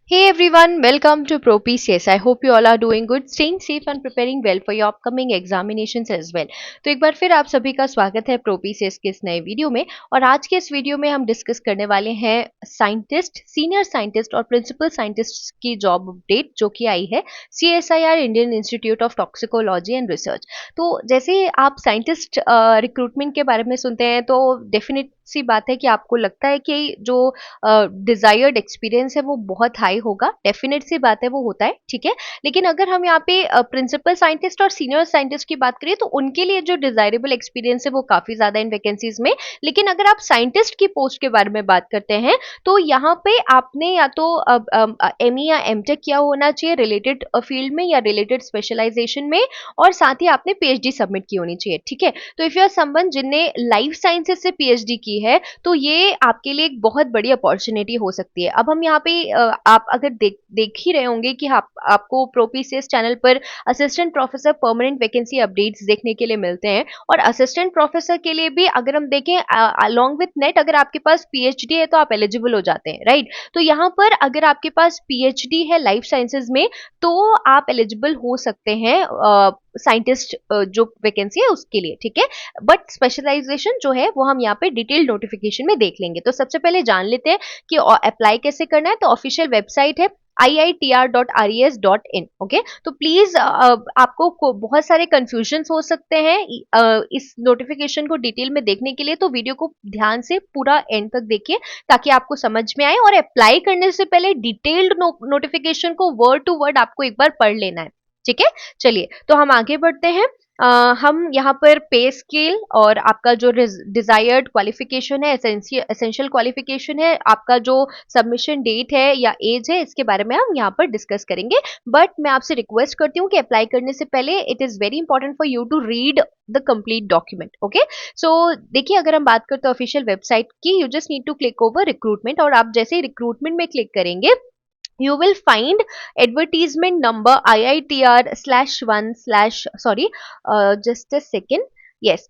Hey everyone, welcome to ProPCS. I hope you all are doing good, staying safe and preparing well for your upcoming examinations as well. तो एक बार फिर आप सभी का स्वागत है ProPCS के इस नए वीडियो में। और आज के इस वीडियो में हम डिस्कस करने वाले हैं साइंटिस्ट, सीनियर साइंटिस्ट और प्रिंसिपल साइंटिस्ट की जॉब अपडेट जो कि आई है CSIR Indian institute of toxicology and research. तो जैसे आप साइंटिस्ट रिक्रूटमेंट के बारे में सुनते हैं तो डेफिनेट सी बात है कि आपको लगता है कि जो डिजायर्ड एक्सपीरियंस है वो बहुत हाई होगा। डेफिनेट सी बात है वो होता है, ठीक है। लेकिन अगर हम यहाँ पे प्रिंसिपल साइंटिस्ट और सीनियर साइंटिस्ट की बात करें तो उनके लिए जो डिजायरेबल एक्सपीरियंस है वो काफी ज्यादा इन वैकेंसीज में। लेकिन अगर आप साइंटिस्ट की पोस्ट के बारे में बात करते हैं तो यहाँ पे आपने या तो एमई या एमटेक किया होना चाहिए रिलेटेड फील्ड में या रिलेटेड स्पेशलाइजेशन में, और साथ ही आपने पीएचडी सबमिट की होनी चाहिए, ठीक है। तो इफ यू आर समवन जिनने लाइफ साइंसेज से पीएचडी की है तो ये आपके लिए एक बहुत बड़ी अपॉर्चुनिटी हो सकती है। अब हम यहाँ पे आप अगर देख ही रहे होंगे कि आपको प्रोपीसीएस चैनल पर assistant professor permanent vacancy updates देखने के लिए मिलते हैं। और असिस्टेंट प्रोफेसर के लिए भी अगर हम देखें अलोंग विथ नेट, अगर आपके पास पीएचडी है तो आप एलिजिबल हो जाते हैं, राइट। तो यहाँ पर अगर आपके पास पीएचडी है लाइफ साइंसेज में तो आप एलिजिबल हो सकते हैं साइंटिस्ट जो वैकेंसी है उसके लिए, ठीक है। बट स्पेशलाइजेशन जो है वो हम यहाँ पे डिटेल नोटिफिकेशन में देख लेंगे। तो सबसे पहले जान लेते हैं कि अप्लाई कैसे करना है। तो ऑफिशियल वेबसाइट है iitr.res.in, ओके। तो प्लीज आपको बहुत सारे कंफ्यूजन हो सकते हैं इस नोटिफिकेशन को डिटेल में देखने के लिए। तो वीडियो को ध्यान से पूरा एंड तक देखिए ताकि आपको समझ में आए, और अप्लाई करने से पहले डिटेल्ड नोटिफिकेशन को वर्ड टू वर्ड आपको एक बार पढ़ लेना है, ठीक है। चलिए तो हम आगे बढ़ते हैं। हम यहाँ पर पे स्केल और आपका जो डिजायर्ड क्वालिफिकेशन है, एसेंशियल क्वालिफिकेशन है, आपका जो सबमिशन डेट है या एज है, इसके बारे में हम यहाँ पर डिस्कस करेंगे। बट मैं आपसे रिक्वेस्ट करती हूँ कि अप्लाई करने से पहले it is very important for you to read the complete document, okay. So देखिए, अगर हम बात करते हैं ऑफिशियल वेबसाइट की, you just need to click over recruitment, और आप जैसे ही रिक्रूटमेंट में क्लिक करेंगे you will find advertisement number IITR/1 slash sorry just a second. Yes,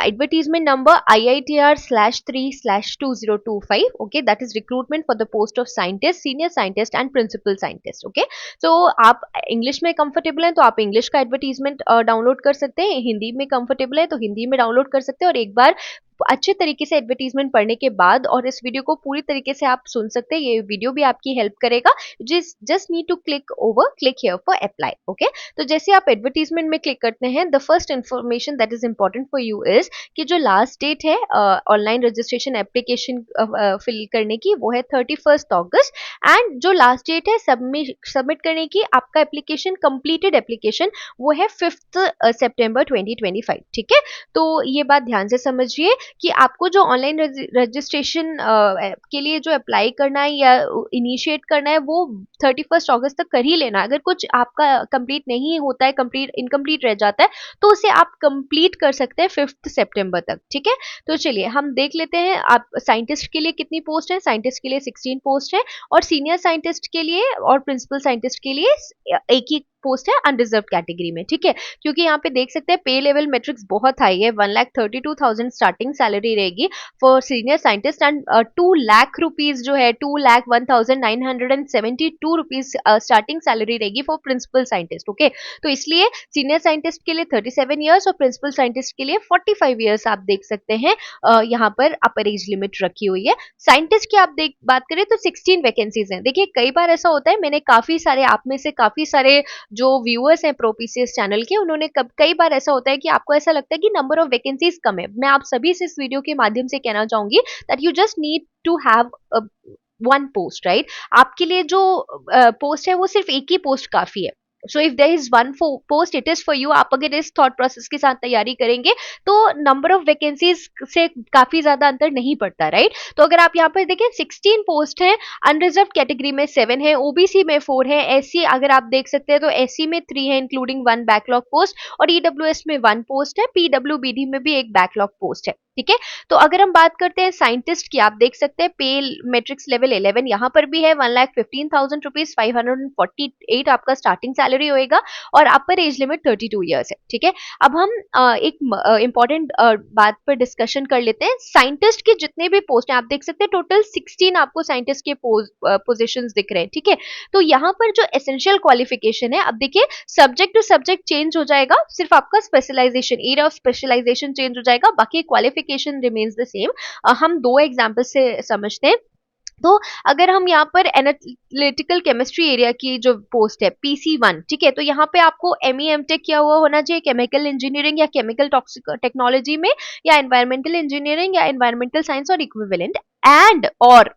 advertisement number IITR/3/2025, okay, that is recruitment for the post of scientist, senior scientist and principal scientist, okay। so आप English में comfortable हैं तो आप English का advertisement download कर सकते हैं, हिंदी में कंफर्टेबल है तो हिंदी में डाउनलोड कर सकते हैं। और एक बार अच्छे तरीके से एडवर्टीजमेंट पढ़ने के बाद और इस वीडियो को पूरी तरीके से आप सुन सकते हैं, ये वीडियो भी आपकी हेल्प करेगा। Just need to click here for apply, okay. तो जैसे आप एडवर्टीजमेंट में क्लिक करते हैं, the first information that is important for you is कि जो लास्ट डेट है ऑनलाइन रजिस्ट्रेशन एप्लीकेशन फिल करने की वो है 31 अगस्त, एंड जो लास्ट डेट है सबमिट करने की आपका एप्लीकेशन कंप्लीटेड एप्लीकेशन वो है 5 सितंबर 2025, ठीक है। तो ये बात ध्यान से समझिए कि आपको जो ऑनलाइन रजिस्ट्रेशन के लिए जो अप्लाई करना है या इनिशिएट करना है वो 31 अगस्त तक कर ही लेना। अगर कुछ आपका कंप्लीट नहीं होता है, कंप्लीट इनकम्प्लीट रह जाता है, तो उसे आप कंप्लीट कर सकते हैं 5 सितंबर तक, ठीक है। तो चलिए हम देख लेते हैं आप साइंटिस्ट के लिए कितनी पोस्ट है। साइंटिस्ट के लिए 16 पोस्ट है, और सीनियर साइंटिस्ट के लिए और प्रिंसिपल साइंटिस्ट के लिए एक ही पोस्ट है अनरिजर्व कैटेगरी में, ठीक है। क्योंकि यहाँ पे देख सकते हैं पे लेवल मैट्रिक्स बहुत हाई है, 1,32,000 स्टार्टिंग सैलरी रहेगी for senior scientist, and 2 lakh rupees जो है 2,01,972 रुपीज स्टार्टिंग सैलरी रहेगी फॉर प्रिंसिपल साइंटिस्ट, ओके। तो इसलिए सीनियर साइंटिस्ट के लिए 37 ईयर्स और प्रिंसिपल साइंटिस्ट के लिए 45 ईयर्स आप देख सकते हैं यहाँ पर अपर एज लिमिट रखी हुई है। साइंटिस्ट की आप बात करें तो 16 वैकेंसीज हैं। देखिए कई बार ऐसा होता है, मैंने काफी सारे आप में से काफी सारे जो व्यूअर्स हैं प्रोपीसीएस चैनल के, उन्होंने कई बार ऐसा होता है कि आपको ऐसा लगता है कि नंबर ऑफ वैकेंसीज कम है। मैं आप सभी से इस वीडियो के माध्यम से कहना चाहूंगी that you just need to have one post, right. आपके लिए जो पोस्ट है वो सिर्फ एक ही पोस्ट काफी है। So if there is one post it is for you. आप अगर इस थॉट प्रोसेस के साथ तैयारी करेंगे तो नंबर ऑफ वैकेंसीज से काफी ज्यादा अंतर नहीं पड़ता, राइट। तो अगर आप यहाँ पर देखें 16 पोस्ट है, अनरिजर्व कैटेगरी में 7 है, ओबीसी में 4 है, एससी अगर आप देख सकते हैं तो एससी में 3 है इंक्लूडिंग 1 बैकलॉग पोस्ट, और ईडब्ल्यूएस में 1 पोस्ट है, पीडब्ल्यूबीडी में भी एक बैकलॉग पोस्ट है, ठीक है। तो अगर हम बात करते हैं साइंटिस्ट की, आप देख सकते हैं पे मैट्रिक्स लेवल 11 यहाँ पर भी है, 1,15,000 रुपीज 548 आपका स्टार्टिंग सैलरी होएगा और अपर एज लिमिट 32 ईयर्स है। ठीक है। अब हम एक इंपॉर्टेंट बात पर डिस्कशन कर लेते हैं। साइंटिस्ट के जितने भी पोस्ट हैं आप देख सकते हैं, टोटल 16 आपको साइंटिस्ट के पोजिशन दिख रहे हैं। ठीक है। तो यहाँ पर जो एसेंशियल क्वालिफिकेशन है, अब देखिए सब्जेक्ट टू सब्जेक्ट चेंज हो जाएगा, सिर्फ आपका specialization, area of specialization change हो जाएगा, बाकी क्वालिफिकेशन रिमेन्स द सेम। हम दो एग्जाम्पल से समझते हैं। तो अगर हम यहाँ पर एनालिटिकल केमिस्ट्री एरिया की जो पोस्ट है PC1, ठीक है, तो यहाँ पे आपको ME MTech किया हुआ होना चाहिए केमिकल इंजीनियरिंग या केमिकल टॉक्सिक टेक्नोलॉजी में, या एनवायरमेंटल इंजीनियरिंग या एनवायरमेंटल साइंस और इक्विवेलेंट, एंड और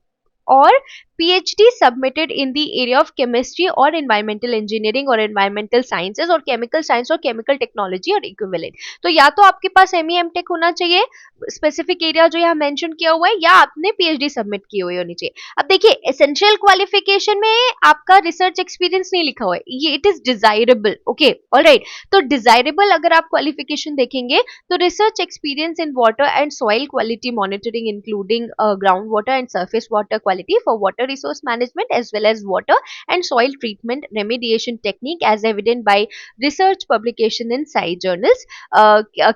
PhD submitted in the area of chemistry or environmental engineering और environmental sciences और chemical science और chemical technology और equivalent। तो या तो आपके पास ME MTech होना चाहिए, स्पेसिफिक एरिया जो यहाँ मेंशन किया हुआ है, या आपने PhD सबमिट की हुई होनी चाहिए। अब देखिए एसेंशियल क्वालिफिकेशन में आपका रिसर्च एक्सपीरियंस नहीं लिखा हुआ है, ये it is desirable. Okay, alright. तो डिजायरेबल अगर आप क्वालिफिकेशन देखेंगे तो research experience in water and soil quality monitoring including ground water and surface water quality for water resource management as well as water and soil treatment remediation technique as evident by research publication in science journals.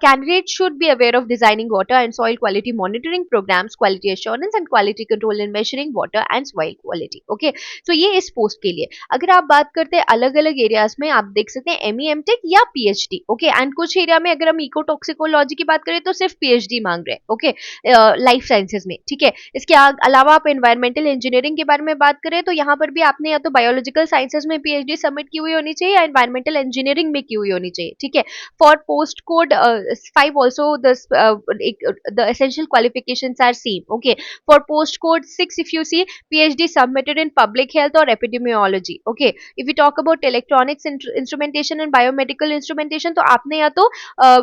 Candidates should be aware of designing water and soil quality monitoring programs, quality assurance and quality control in measuring water and soil quality. Okay, so ये इस post के लिए। अगर आप बात करते हैं अलग अलग एरियाज में, आप देख सकते हैं ME MTech या PhD। ओके, एंड कुछ एरिया में अगर हम इकोटॉक्सिकोलॉजी की बात करें तो सिर्फ PhD मांग रहे हैं। ओके, लाइफ साइंसेज में। ठीक है। इसके अलावा आप एनवायरमेंटल इंजीनियरिंग के बारे में बात करें तो यहाँ पर भी आपने या तो बायोलॉजिकल साइंसेज में PhD सबमिट की हुई होनी चाहिए या एनवायरमेंटल इंजीनियरिंग में की हुई होनी चाहिए। ठीक है। For post code 5 also the essential qualifications are same. Okay, for post code 6 if you see PhD submitted in public health और epidemiology. Okay, if you talk about electronics instrumentation and biomedical instrumentation तो आपने या तो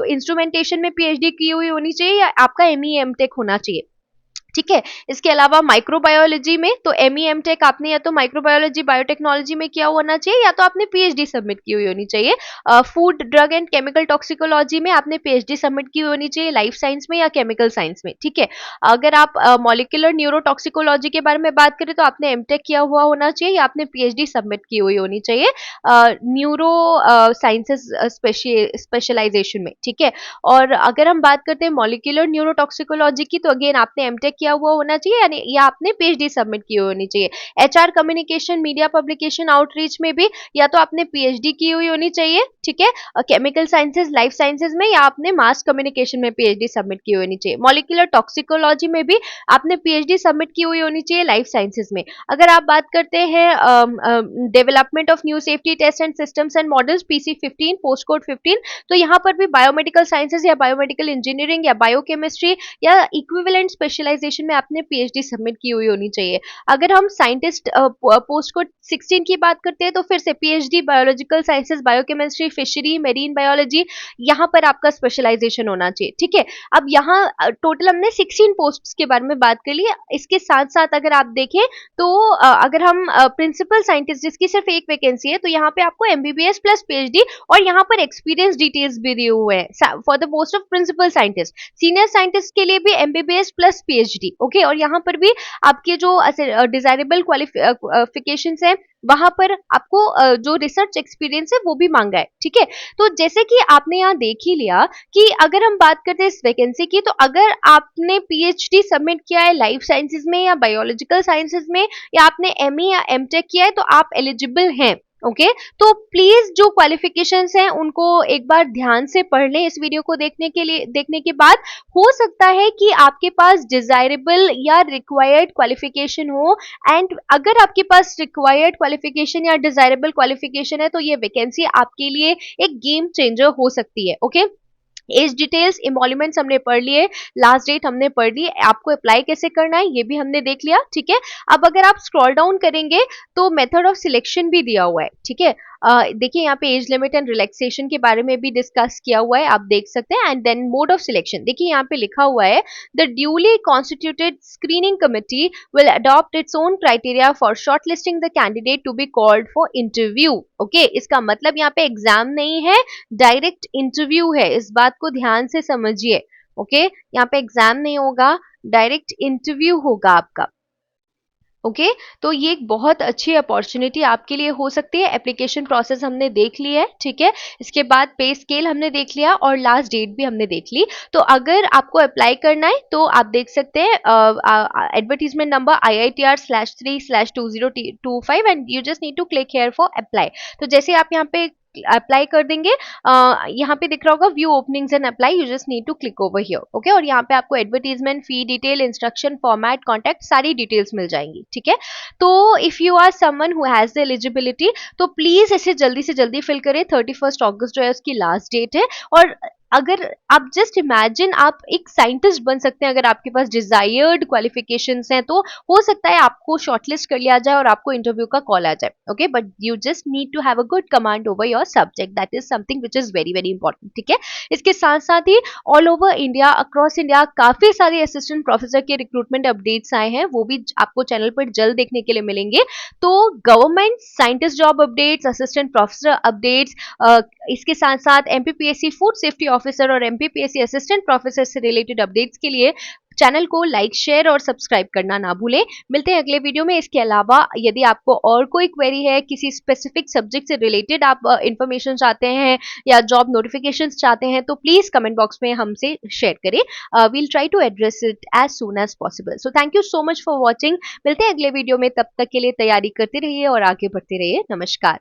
instrumentation में PhD की हुई होनी चाहिए या आपका ME MTech होना चाहिए। ठीक है। इसके अलावा माइक्रोबायोलॉजी में तो ME MTech आपने या तो माइक्रोबायोलॉजी बायोटेक्नोलॉजी में किया होना चाहिए या तो आपने PhD सबमिट की हुई होनी चाहिए। Food drug and chemical toxicology में आपने PhD सबमिट की हुई होनी चाहिए, लाइफ साइंस में या केमिकल साइंस में। ठीक है। अगर आप मॉलिक्यूलर न्यूरोटॉक्सिकोलॉजी के बारे में बात करें तो आपने MTech किया हुआ होना चाहिए या आपने PhD सबमिट की हुई होनी चाहिए न्यूरो साइंसेस स्पेशलाइजेशन में। ठीक है। और अगर हम बात करते हैं मॉलिक्यूलर न्यूरोटॉक्सिकोलॉजी की तो अगेन आपने MTech किया हुआ होना चाहिए यानी या आपने PhD सबमिट की होनी चाहिए। HR communication media publication outreach में भी या तो आपने PhD की हुई होनी चाहिए। ठीक है। केमिकल साइंसेज लाइफ साइंसेज में या आपने मास कम्युनिकेशन में PhD सबमिट की होनी चाहिए। मॉलिक्यूलर टॉक्सिकोलॉजी में भी आपने PhD सबमिट की हुई होनी चाहिए लाइफ साइंसेज में। अगर आप बात करते हैं development of new safety test and systems and models PC15 post code 15 तो यहाँ पर भी बायोमेडिकल साइंसेज या बायोमेडिकल इंजीनियरिंग या बायोकेमिस्ट्री या इक्विवेलेंट स्पेशलाइजेशन में आपने PhD सबमिट की हुई होनी चाहिए। अगर हम साइंटिस्ट पोस्ट कोड 16 की बात करते हैं तो फिर से PhD biological sciences biochemistry fishery marine biology यहाँ पर आपका स्पेशलाइजेशन होना चाहिए। ठीक है। अब यहाँ टोटल हमने 16 पोस्ट्स के बारे में बात कर ली। इसके साथ साथ अगर आप देखें तो अगर हम प्रिंसिपल साइंटिस्ट जिसकी सिर्फ एक वैकेंसी है तो यहाँ पे आपको MBBS प्लस PhD और यहाँ पर एक्सपीरियंस डिटेल्स भी दिए हुए हैं for the post of principal scientist. Senior scientist के लिए भी MBBS प्लस PhD। ओके, और यहाँ पर भी आपके जो डिजायरेबल क्वालिफिकेशंस है वहां पर आपको जो रिसर्च एक्सपीरियंस है वो भी मांगा है। ठीक है। तो जैसे कि आपने यहाँ देख ही लिया कि अगर हम बात करते हैं इस वैकेंसी की तो अगर आपने PhD सबमिट किया है लाइफ साइंसेज में या बायोलॉजिकल साइंसेज में या आपने ME या MTech किया है तो आप एलिजिबल हैं। ओके, तो प्लीज जो क्वालिफिकेशंस हैं उनको एक बार ध्यान से पढ़ लें इस वीडियो को देखने के बाद। हो सकता है कि आपके पास डिजायरेबल या रिक्वायर्ड क्वालिफिकेशन हो, एंड अगर आपके पास रिक्वायर्ड क्वालिफिकेशन या डिजायरेबल क्वालिफिकेशन है तो ये वैकेंसी आपके लिए एक गेम चेंजर हो सकती है। ओके, एज डिटेल्स इमोल्यूमेंट्स हमने पढ़ लिए, लास्ट डेट हमने पढ़ ली, आपको अप्लाई कैसे करना है ये भी हमने देख लिया। ठीक है। अब अगर आप स्क्रॉल डाउन करेंगे तो मेथड ऑफ सिलेक्शन भी दिया हुआ है। ठीक है। देखिए यहाँ पे एज लिमिट एंड रिलैक्सेशन के बारे में भी डिस्कस किया हुआ है, आप देख सकते हैं। And then mode of selection देखिए यहाँ पे लिखा हुआ है the duly constituted screening committee will adopt its own criteria for shortlisting the candidate to be called for interview. Okay, इसका मतलब यहाँ पे एग्जाम नहीं है, डायरेक्ट इंटरव्यू है, इस बात को ध्यान से समझिए। ओके, यहाँ पे एग्जाम नहीं होगा, डायरेक्ट इंटरव्यू होगा आपका। ओके, तो ये एक बहुत अच्छी अपॉर्चुनिटी आपके लिए हो सकती है। एप्लीकेशन प्रोसेस हमने देख ली है, ठीक है। इसके बाद पे स्केल हमने देख लिया और लास्ट डेट भी हमने देख ली। तो अगर आपको अप्लाई करना है तो आप देख सकते हैं advertisement number IITR/3/2025 and you just need to click here for apply. तो जैसे आप यहाँ पे अप्लाई कर देंगे, यहाँ पे दिख रहा होगा view openings and apply, you just need to click over here. Okay, और यहाँ पे आपको advertisement, fee detail, instruction, format, contact, सारी डिटेल्स मिल जाएंगी, ठीक है। तो if you are someone who has the eligibility, तो प्लीज इसे जल्दी से जल्दी फिल करें। 31 अगस्त जो है उसकी लास्ट डेट है। और अगर आप जस्ट इमेजिन, आप एक साइंटिस्ट बन सकते हैं अगर आपके पास डिजायर्ड क्वालिफिकेशंस हैं, तो हो सकता है आपको शॉर्टलिस्ट कर लिया जाए और आपको इंटरव्यू का कॉल आ जाए। Okay, but you just need to have a good command over your subject, that is something which is very very important, ठीक है। इसके साथ साथ ही all over India, across India काफी सारे असिस्टेंट प्रोफेसर के रिक्रूटमेंट अपडेट्स आए हैं, वो भी आपको चैनल पर जल्द देखने के लिए मिलेंगे। तो government scientist job updates, assistant professor updates, इसके साथ साथ एमपीपीएससी फूड सेफ्टी ऑफिसर और एमपीपीएससी असिस्टेंट प्रोफेसर से रिलेटेड अपडेट्स के लिए चैनल को लाइक, शेयर और सब्सक्राइब करना ना भूलें। मिलते हैं अगले वीडियो में। इसके अलावा यदि आपको और कोई क्वेरी है, किसी स्पेसिफिक सब्जेक्ट से रिलेटेड आप इंफॉर्मेशन चाहते हैं या जॉब नोटिफिकेशंस चाहते हैं, तो प्लीज कमेंट बॉक्स में हमसे शेयर करें। We'll try to address it as soon as possible. So thank you so much for watching. मिलते हैं अगले वीडियो में, तब तक के लिए तैयारी करते रहिए और आगे बढ़ते रहिए। नमस्कार।